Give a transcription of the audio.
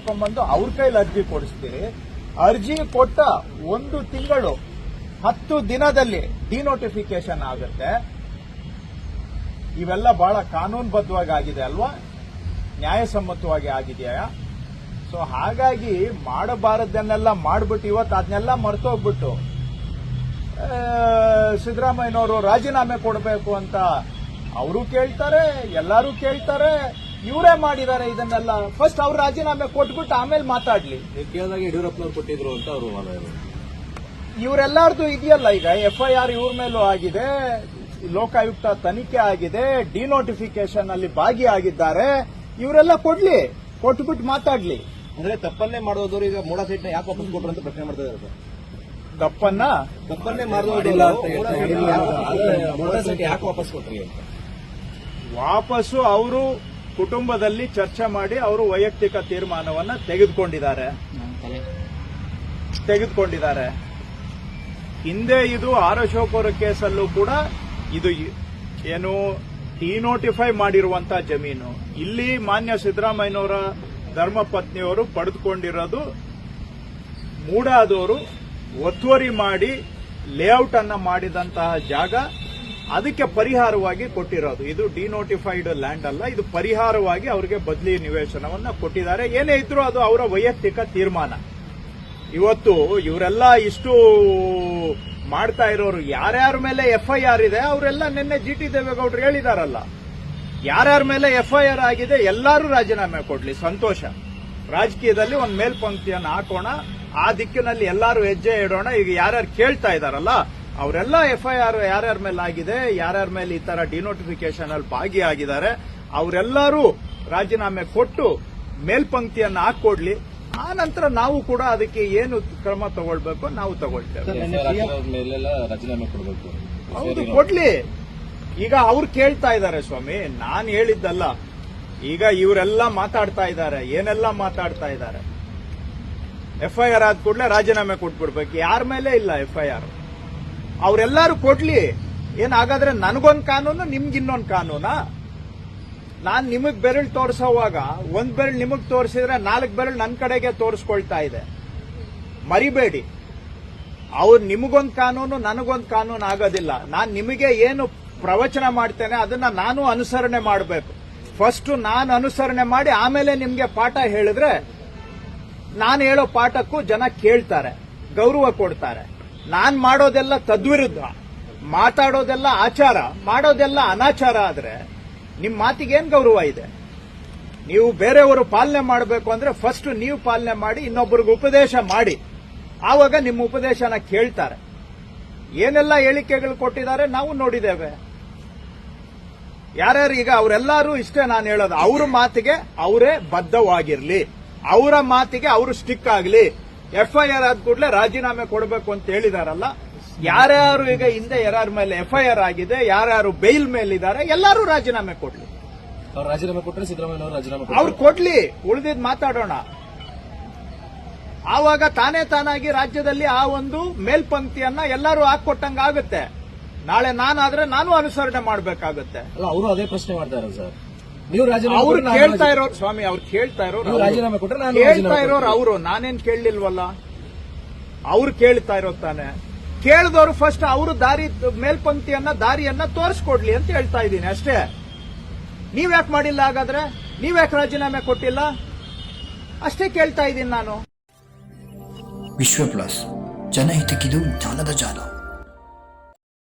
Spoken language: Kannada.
ಕರ್ಕೊಂಡ್ಬಂದು ಅವ್ರ ಕೈಲಿ ಅರ್ಜಿ ಕೊಡಿಸ್ತೀರಿ. ಅರ್ಜಿ ಕೊಟ್ಟ 1 ತಿಂಗಳು 10 ದಿನದಲ್ಲಿ ಡಿನೋಟಿಫಿಕೇಶನ್ ಆಗುತ್ತೆ. ಇವೆಲ್ಲ ಬಹಳ ಕಾನೂನುಬದ್ಧವಾಗಿ ಆಗಿದೆ ಅಲ್ವಾ, ನ್ಯಾಯಸಮ್ಮತವಾಗಿ ಆಗಿದೆಯಾ? ಸೊ ಹಾಗಾಗಿ ಮಾಡಬಾರದನ್ನೆಲ್ಲ ಮಾಡ್ಬಿಟ್ಟು ಇವತ್ತು ಅದನ್ನೆಲ್ಲ ಮರ್ತೋಗ್ಬಿಟ್ಟು ಸಿದ್ದರಾಮಯ್ಯನವರು ರಾಜೀನಾಮೆ ಕೊಡಬೇಕು ಅಂತ ಅವರು ಕೇಳ್ತಾರೆ, ಎಲ್ಲರೂ ಕೇಳ್ತಾರೆ. ಇವರೇ ಮಾಡಿದ್ದಾರೆ ಇದನ್ನೆಲ್ಲ. ಫಸ್ಟ್ ಅವ್ರು ರಾಜೀನಾಮೆ ಕೊಟ್ಬಿಟ್ಟು ಆಮೇಲೆ ಮಾತಾಡ್ಲಿ. ಕೇಳಿದಾಗ ಯಡಿಯೂರಪ್ಪನವ್ರು ಕೊಟ್ಟಿದ್ರು ಅಂತ ಅವರು ಇವರೆಲ್ಲಾರ್ದು ಇದೆಯಲ್ಲ, ಈಗ FIR ಇವ್ರ ಮೇಲೂ ಆಗಿದೆ, ಲೋಕಾಯುಕ್ತ ತನಿಖೆ ಆಗಿದೆ, ಡಿನೋಟಿಫಿಕೇಶನ್ ಅಲ್ಲಿ ಭಾಗಿಯಾಗಿದ್ದಾರೆ. ಇವರೆಲ್ಲ ಕೊಟ್ಬಿಟ್ಟು ಮಾತಾಡ್ಲಿ. ಅಂದ್ರೆ ತಪ್ಪನ್ನೇ ಮಾಡೋದವರು ಈಗ ಮೂಡಾ ಸೈಟ್ ಯಾಕೆ ವಾಪಸ್ ಕೊಟ್ಟರು ಅಂತ ಪ್ರಶ್ನೆ ಮಾಡ್ತಾ ಇದ್ದಾರೆ. ತಪ್ಪನ್ನೇ ಮಾಡೋದಿಲ್ಲ ಮೂಡಾ ಸೈಟ್ ಯಾಕೆ ವಾಪಸ್ ಕೊಟ್ರಿ ಅಂತ ವಾಪಸ್ಸು ಅವರು ಕುಟುಂಬದಲ್ಲಿ ಚರ್ಚೆ ಮಾಡಿ ಅವರು ವೈಯಕ್ತಿಕ ತೀರ್ಮಾನವನ್ನ ತೆಗೆದುಕೊಂಡಿದ್ದಾರೆ. ಹಿಂದೆ ಇದು ಆರ್ ಅಶೋಕ್ ಕೇಸಲ್ಲೂ ಕೂಡ ಇದು ಏನು ಡಿನೋಟಿಫೈ ಮಾಡಿರುವಂತಹ ಜಮೀನು. ಇಲ್ಲಿ ಮಾನ್ಯ ಸಿದ್ದರಾಮಯ್ಯನವರ ಧರ್ಮಪತ್ನಿಯವರು ಪಡೆದುಕೊಂಡಿರೋದು ಮೂಡಾದವರು ಒತ್ತುವರಿ ಮಾಡಿ ಲೇಔಟ್ ಅನ್ನ ಮಾಡಿದಂತಹ ಜಾಗ, ಅದಕ್ಕೆ ಪರಿಹಾರವಾಗಿ ಕೊಟ್ಟಿರೋದು. ಇದು ಡಿನೋಟಿಫೈಡ್ ಲ್ಯಾಂಡ್ ಅಲ್ಲ, ಇದು ಪರಿಹಾರವಾಗಿ ಅವರಿಗೆ ಬದಲಿ ನಿವೇಶನವನ್ನ ಕೊಟ್ಟಿದ್ದಾರೆ. ಏನೇ ಇದ್ರೂ ಅದು ಅವರ ವೈಯಕ್ತಿಕ ತೀರ್ಮಾನ. ಇವತ್ತು ಇವರೆಲ್ಲ ಇಷ್ಟು ಮಾಡ್ತಾ ಇರೋರು ಯಾರ್ಯಾರ ಮೇಲೆ FIR ಇದೆ ಅವರೆಲ್ಲ ನಿನ್ನೆ GT ದೇವೇಗೌಡರು ಹೇಳಿದಾರಲ್ಲ, ಯಾರ್ಯಾರ ಮೇಲೆ FIR ಆಗಿದೆ ಎಲ್ಲರೂ ರಾಜೀನಾಮೆ ಕೊಡ್ಲಿ, ಸಂತೋಷ. ರಾಜಕೀಯದಲ್ಲಿ ಒಂದು ಮೇಲ್ಪಂಕ್ತಿಯನ್ನು ಹಾಕೋಣ, ಆ ದಿಕ್ಕಿನಲ್ಲಿ ಎಲ್ಲರೂ ಹೆಜ್ಜೆ ಇಡೋಣ. ಈಗ ಯಾರ್ಯಾರು ಕೇಳ್ತಾ ಇದಾರಲ್ಲ ಅವರೆಲ್ಲ FIR ಯಾರ್ಯಾರ ಮೇಲೆ ಆಗಿದೆ, ಯಾರ್ಯಾರ ಮೇಲೆ ಈ ತರ ಡಿನೋಟಿಫಿಕೇಶನ್ ಅಲ್ಲಿ ಭಾಗಿಯಾಗಿದ್ದಾರೆ, ಅವರೆಲ್ಲರೂ ರಾಜೀನಾಮೆ ಕೊಟ್ಟು ಮೇಲ್ಪಂಕ್ತಿಯನ್ನು ಹಾಕೊಡ್ಲಿ. ಆ ನಂತರ ನಾವು ಕೂಡ ಅದಕ್ಕೆ ಏನು ಕ್ರಮ ತಗೊಳ್ಬೇಕು ನಾವು ತಗೊಳ್ತೇವೆ. ರಾಜೀನಾಮೆ ಕೊಡಬೇಕು. ಹೌದು, ಕೊಡ್ಲಿ. ಈಗ ಅವ್ರು ಕೇಳ್ತಾ ಇದ್ದಾರೆ ಸ್ವಾಮಿ, ನಾನು ಹೇಳಿದ್ದಲ್ಲ. ಈಗ ಇವರೆಲ್ಲ ಮಾತಾಡ್ತಾ ಇದ್ದಾರೆ, ಏನೆಲ್ಲ ಮಾತಾಡ್ತಾ ಇದ್ದಾರೆ. FIR ಆದ ಕೂಡಲೇ ರಾಜೀನಾಮೆ ಕೊಟ್ಬಿಡ್ಬೇಕು. ಯಾರ ಮೇಲೆ ಇಲ್ಲ FIR, ಅವರೆಲ್ಲರೂ ಕೊಡ್ಲಿ. ಏನಾಗಾದ್ರೆ ನನಗೊಂದು ಕಾನೂನು, ನಿಮ್ಗಿನ್ನೊಂದು ಕಾನೂನಾ? ನಾನ್ ನಿಮಗ್ ಬೆರಳು ತೋರಿಸೋವಾಗ ಒಂದ್ ಬೆರಳು ನಿಮಗ್ ತೋರಿಸಿದ್ರೆ 4 ಬೆರಳು ನನ್ನ ಕಡೆಗೆ ತೋರಿಸ್ಕೊಳ್ತಾ ಇದೆ. ಮರಿಬೇಡಿ, ಅವ್ರು ನಿಮಗೊಂದು ಕಾನೂನು ನನಗೊಂದು ಕಾನೂನು ಆಗೋದಿಲ್ಲ. ನಾನು ನಿಮಗೆ ಏನು ಪ್ರವಚನ ಮಾಡ್ತೇನೆ ಅದನ್ನ ನಾನು ಅನುಸರಣೆ ಮಾಡಬೇಕು. ಫಸ್ಟ್ ನಾನು ಅನುಸರಣೆ ಮಾಡಿ ಆಮೇಲೆ ನಿಮ್ಗೆ ಪಾಠ ಹೇಳಿದ್ರೆ ನಾನು ಹೇಳೋ ಪಾಠಕ್ಕೂ ಜನ ಕೇಳ್ತಾರೆ, ಗೌರವ ಕೊಡ್ತಾರೆ. ನಾನ್ ಮಾಡೋದೆಲ್ಲ ತದ್ವಿರುದ್ಧ, ಮಾತಾಡೋದೆಲ್ಲ ಆಚಾರ, ಮಾಡೋದೆಲ್ಲ ಅನಾಚಾರ ಆದ್ರೆ ನಿಮ್ ಮಾತಿಗೇನ್ ಗೌರವ ಇದೆ? ನೀವು ಬೇರೆಯವರು ಪಾಲನೆ ಮಾಡಬೇಕು ಅಂದ್ರೆ ಫಸ್ಟ್ ನೀವು ಪಾಲನೆ ಮಾಡಿ, ಇನ್ನೊಬ್ಬರಿಗೆ ಉಪದೇಶ ಮಾಡಿ, ಆವಾಗ ನಿಮ್ಮ ಉಪದೇಶನ ಕೇಳ್ತಾರೆ. ಏನೆಲ್ಲ ಹೇಳಿಕೆಗಳು ಕೊಟ್ಟಿದ್ದಾರೆ ನಾವು ನೋಡಿದ್ದೇವೆ. ಯಾರ್ಯಾರು ಈಗ ಅವರೆಲ್ಲರೂ ಇಷ್ಟೇ ನಾನು ಹೇಳೋದು, ಅವ್ರ ಮಾತಿಗೆ ಅವರೇ ಬದ್ಧವಾಗಿರ್ಲಿ, ಅವರ ಮಾತಿಗೆ ಅವರು ಸ್ಟಿಕ್ ಆಗಲಿ. FIR ಆದ ಕೂಡಲೇ ರಾಜೀನಾಮೆ ಕೊಡಬೇಕು ಅಂತ ಹೇಳಿದಾರಲ್ಲ, ಯಾರ್ಯಾರು ಈಗ ಹಿಂದೆ ಯಾರ್ಯಾರ ಮೇಲೆ FIR ಆಗಿದೆ, ಯಾರ್ಯಾರು ಬೈಲ್ ಮೇಲಿದ್ದಾರೆ ಎಲ್ಲರೂ ರಾಜೀನಾಮೆ ಕೊಡ್ಲಿ. ಅವ್ರು ರಾಜೀನಾಮೆ ಕೊಟ್ಟರೆ ಸಿದ್ದರಾಮಯ್ಯ ರಾಜೀನಾಮೆ ಅವ್ರು ಕೊಡ್ಲಿ, ಉಳಿದಿದ್ ಮಾತಾಡೋಣ. ಆವಾಗ ತಾನಾಗಿ ರಾಜ್ಯದಲ್ಲಿ ಆ ಒಂದು ಮೇಲ್ಪಂಕ್ತಿಯನ್ನ ಎಲ್ಲರೂ ಹಾಕೊಟ್ಟಂಗಾಗುತ್ತೆ. ನಾಳೆ ನಾನಾದ್ರೆ ನಾನು ಅನುಸರಣೆ ಮಾಡಬೇಕಾಗುತ್ತೆ. ಅವರು ಅದೇ ಪ್ರಶ್ನೆ ಮಾಡ್ತಾರೆ ಸರ್. ಅವ್ರು ಕೇಳ್ತಾ ಇರೋರು ಸ್ವಾಮಿ, ಅವ್ರು ಕೇಳ್ತಾ ಇರೋರು ರಾಜೀನಾಮೆ ಕೊಟ್ಟರೆ ಕೇಳ್ತಾ ಇರೋರು ಅವರು, ನಾನೇನ್ ಕೇಳಲಿಲ್ವಲ್ಲ, ಅವ್ರು ಕೇಳ್ತಾ ಇರೋ ತಾನೆ. ಕೇಳಿದವರು ಫಸ್ಟ್ ಅವರು ದಾರಿಯನ್ನ ತೋರಿಸ್ಕೊಡ್ಲಿ ಅಂತ ಹೇಳ್ತಾ ಇದ್ದೀನಿ ಅಷ್ಟೇ. ನೀವ್ಯಾಕೆ ಮಾಡಿಲ್ಲ? ಹಾಗಾದ್ರೆ ನೀವ್ಯಾಕೆ ರಾಜೀನಾಮೆ ಕೊಟ್ಟಿಲ್ಲ? ಅಷ್ಟೇ ಕೇಳ್ತಾ ಇದ್ದೀನಿ ನಾನು. ವಿಶ್ವ ಪ್ಲಸ್, ಜನಹಿತಕ್ಕಿದು ಜ್ಞಾನದ ಜಾಲ.